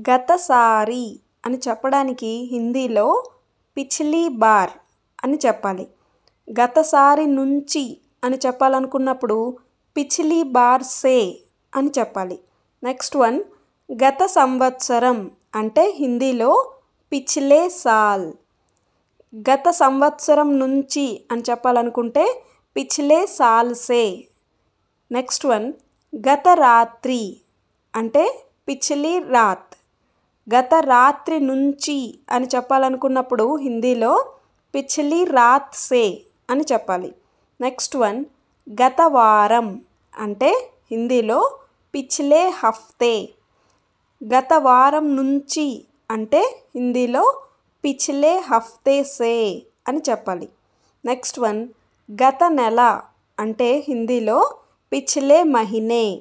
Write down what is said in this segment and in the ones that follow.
గతసారి అని చెప్పడానికి హిందీలో పిచ్లీ బార్ అని చెప్పాలి. గతసారి నుంచి అని చెప్పాలనుకున్నప్పుడు పిచ్లీ బార్ సే అని చెప్పాలి. నెక్స్ట్ వన్ గత సంవత్సరం అంటే హిందీలో పిచ్లే సాల్. గత సంవత్సరం నుంచి అని చెప్పాలనుకుంటే పిచ్లే సాల్ సే. నెక్స్ట్ వన్ గత రాత్రి అంటే పిచ్లీ రాత్. గత రాత్రి నుంచి అని చెప్పాలనుకున్నప్పుడు హిందీలో పిచ్లీ రాత్ సే అని చెప్పాలి. నెక్స్ట్ వన్ గత వారం అంటే హిందీలో పిచ్లే హఫ్తే. గత వారం నుంచి అంటే హిందీలో పిచ్లే హఫ్తే సే అని చెప్పాలి. నెక్స్ట్ వన్ గత నెల అంటే హిందీలో పిచ్లే మహీనే.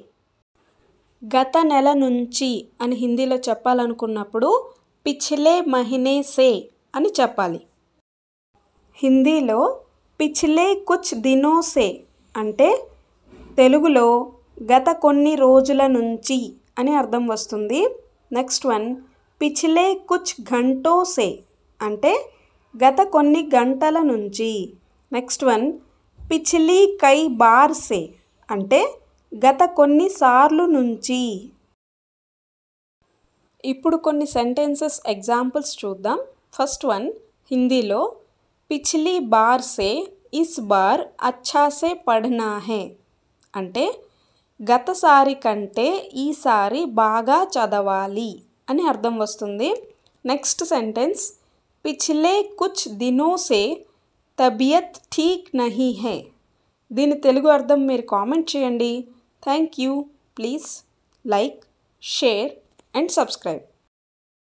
గత నెల నుంచి అని హిందీలో చెప్పాలనుకున్నప్పుడు పిచ్లే మహీనే సే అని చెప్పాలి. హిందీలో పిచ్లే కుచ్ దినో సే అంటే తెలుగులో గత కొన్ని రోజుల నుంచి అని అర్థం వస్తుంది. నెక్స్ట్ వన్ పిచ్లే కుచ్ ఘంటో సే అంటే గత కొన్ని గంటల నుంచి. నెక్స్ట్ వన్ పిచ్లీ కై బార్ సే అంటే గత కొన్నిసార్లు నుంచి. ఇప్పుడు కొన్ని సెంటెన్సెస్ ఎగ్జాంపుల్స్ చూద్దాం. ఫస్ట్ వన్ హిందీలో పిచ్లీ బార్ సే ఇస్ బార్ అచ్చా సే పढ़ना है అంటే గతసారి కంటే ఈసారి బాగా చదవాలి అని అర్థం వస్తుంది. నెక్స్ట్ సెంటెన్స్ పిచ్లే కుచ్ దినో సే తబియత్ ఠీక్ నహీ హై. దీని తెలుగు అర్థం మీరు కామెంట్ చేయండి. Thank you. Please like, share and subscribe.